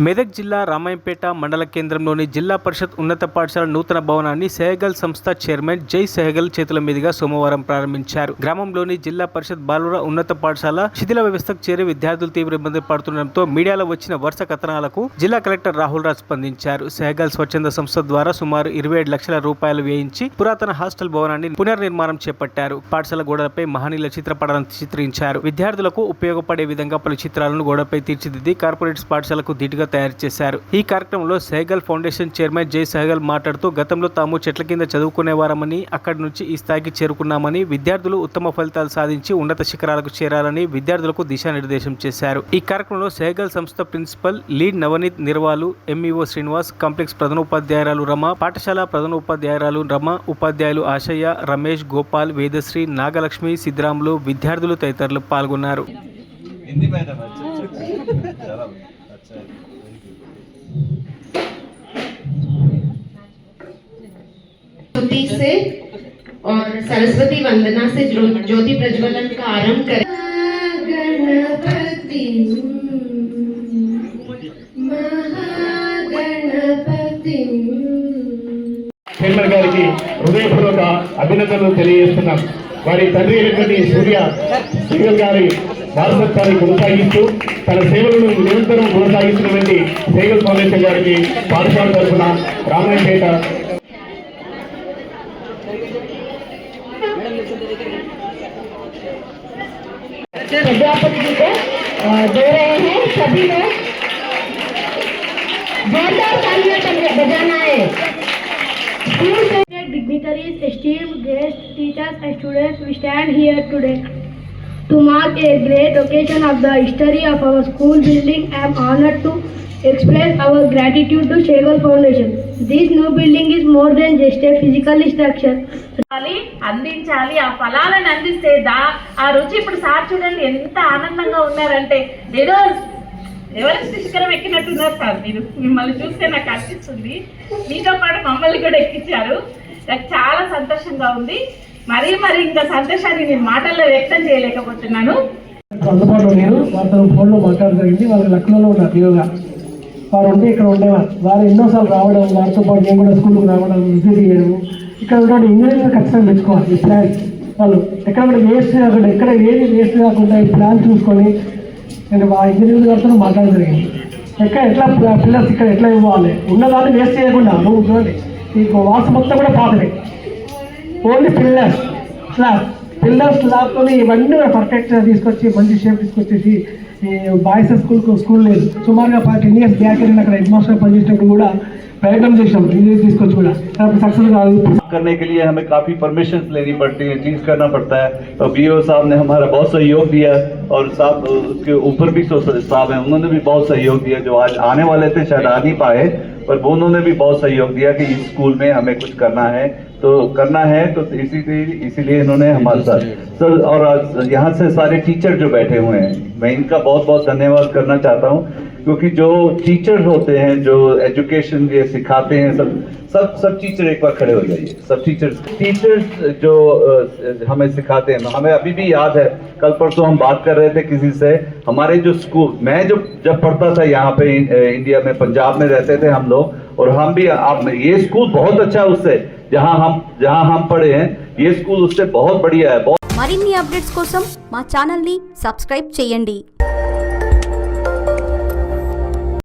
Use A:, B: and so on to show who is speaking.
A: మెదక్ జిల్లా రామాయంపేట మండల కేంద్రంలోని జిల్లా పరిషత్ ఉన్నత పాఠశాల నూతన భవనాన్ని సెహగల్ సంస్థ చైర్మన్ జై సెహగల్ చేతుల మీదుగా సోమవారం ప్రారంభించారు. గ్రామంలోని జిల్లా పరిషత్ బాలుర ఉన్నత పాఠశాల శిథిల వ్యవస్థకు చేరి విద్యార్థులు తీవ్ర ఇబ్బందులు పడుతుండటంతో మీడియాలో వచ్చిన వరుస కథనాలకు జిల్లా కలెక్టర్ రాహుల్ రాజ్ స్పందించారు. సెహగల్ స్వచ్ఛంద సంస్థ ద్వారా సుమారు 27 లక్షల రూపాయలు వ్యయించి పురాతన హాస్టల్ భవనాన్ని పునర్నిర్మాణం చేపట్టారు. పాఠశాల గోడలపై మహనీయుల చిత్రపటాలను చిత్రించారు. విద్యార్థులకు ఉపయోగపడే విధంగా పలు చిత్రాలను గోడపై తీర్చిదిద్ది కార్పొరేట్ పాఠశాలకు ధీటుగా తయారు చేశారు. ఈ కార్యక్రమంలో సెహగల్ ఫౌండేషన్ చైర్మన్ జై సెహగల్ మాట్లాడుతూ గతంలో తాము చెట్ల కింద చదువుకునేవారమని, అక్కడి నుంచి ఈ స్థాయికి చేరుకున్నామని, విద్యార్థులు ఉత్తమ ఫలితాలు సాధించి ఉన్నత శిఖరాలకు చేరాలని విద్యార్థులకు దిశానిర్దేశం చేశారు. ఈ కార్యక్రమంలో సెహగల్ సంస్థ ప్రిన్సిపల్ లీడ్ నవనీత్ నిర్వాలు, ఎంఈఓ శ్రీనివాస్, కాంప్లెక్స్ ప్రధానోపాధ్యాయురాలు రమ, పాఠశాల ప్రధానోపాధ్యాయురాలు రమ, ఉపాధ్యాయులు ఆశయ్య, రమేష్, గోపాల్, వేదశ్రీ, నాగలక్ష్మి, సిద్ధరాములు, విద్యార్థులు తదితరులు పాల్గొన్నారు.
B: ज्योति से और सरस्वती वंदना से ज्योति प्रज्वलन का आरंभ करें। गणपति महागणपति
C: చైర్మన్ గారికి హృదయపూర్వక అభినందనలు తెలియజేస్తున్నాం. వారి తండ్రి అయినటువంటి సూర్య సెహగల్ గారి వారసత్వాన్ని కొనసాగిస్తూ తన సేవలను నిరంతరం కొనసాగిస్తున్నటువంటి సెహగల్ ఫౌండేషన్ గారికి పాఠశాల తరఫున రామాయంపేట
B: अध्यापक जी को दे रहे हैं. सभी लोग जोरदार तालियां बजाना है.
D: Dignitaries, esteemed guests, teachers and students, we stand here today to mark a great occasion of the history of our school building. I am honored to express our gratitude to Segal Foundation. This new building is more than just a physical structure.
E: అందించాలి. ఆ ఫలాలను అందిస్తే ఆ రుచి ఇప్పుడు sir చూడండి ఎంత ఆనందంగా ఉన్నారంటే ఏదో ఎవరెస్ట్ శిఖరం ఎక్కినట్టున్నారు సార్. మీరు మిమ్మల్ని చూస్తే నాకు అనిపిస్తుంది. మీతో పాటు మమ్మల్ని కూడా ఎక్కించారు. నాకు చాలా సంతోషంగా ఉంది. మరీ ఇంకా సంతోషాన్ని నేను మాటల్లో వ్యక్తం చేయలేకపోతున్నాను.
F: అందుబాటులో నేను వారితో ఫోన్లో మాట్లాడడం జరిగింది. వాళ్ళకి లక్నోలో ఉన్నారు యోగా. వారు ఉంటే ఇక్కడ ఉండేవారు. వారు ఎన్నోసార్లు రావడం, వారితో పాటు నేను కూడా స్కూల్కి రావడం, విజిట్ చేయడం. ఇక్కడ ఉన్నటువంటి ఇంజనీరింగ్ ఖచ్చితంగా తెచ్చుకోవాలి. ఈ ప్లాన్ వాళ్ళు ఎక్కడ కూడా వేస్ట్ కాకుండా, ఎక్కడ ఏది వేస్ట్ కాకుండా ఈ ప్లాన్ చూసుకొని నేను ఆ ఇంజనీరింగ్ గారితో మాట్లాడడం జరిగింది. ఎట్లా పిల్లర్స్ ఇక్కడ ఎట్లా ఇవ్వాలి, ఉన్నదాన్ని వేస్ట్ చేయకుండా. నువ్వు చూడండి, ఈ వాసు మొత్తం కూడా పాతలే, ఓన్లీ పిల్లర్స్ స్లాబ్తో ఇవన్నీ పర్ఫెక్ట్గా తీసుకొచ్చి మంచి షేప్ తీసుకొచ్చేసి ఈ బాయ్స్ స్కూల్ లేదు. సుమారుగా 10 years బ్యాక్ అక్కడ హెడ్ మాస్టర్ పనిచేసినప్పుడు కూడా प्रयत्न
G: करने के लिए हमें काफी परमिशन लेनी पड़ती है, चीज करना पड़ता है. तो बीओ साहब ने हमारा बहुत सहयोग दिया और साहब उसके ऊपर भी साहब हैं, उन्होंने भी बहुत सहयोग दिया. जो आज आने वाले थे शायद आ नहीं पाए, पर वो उन्होंने भी बहुत सहयोग दिया कि इस स्कूल में हमें कुछ करना है तो इसीलिए इन्होंने हमारे साथ सर. और यहाँ से सारे टीचर जो बैठे हुए हैं, मैं इनका बहुत बहुत धन्यवाद करना चाहता हूँ, क्योंकि जो टीचर्स होते हैं जो एजुकेशन ये सिखाते हैं, सब टीचर एक बार खड़े हो जाइए. सब टीचर्स जो हमें सिखाते हैं, हमें अभी भी याद है. कल परसों हम बात कर रहे थे किसी से, हमारे जो स्कूल, मैं जब पढ़ता था यहाँ पे इंडिया में, पंजाब में रहते थे हम लोग, और हम भी ये स्कूल बहुत अच्छा है उससे जहाँ हम पढ़े हैं. ये स्कूल उससे बहुत बढ़िया है.
H: మరిన్ని అప్డేట్స్ కోసం మా ఛానల్ ని సబ్స్క్రైబ్ చేయండి.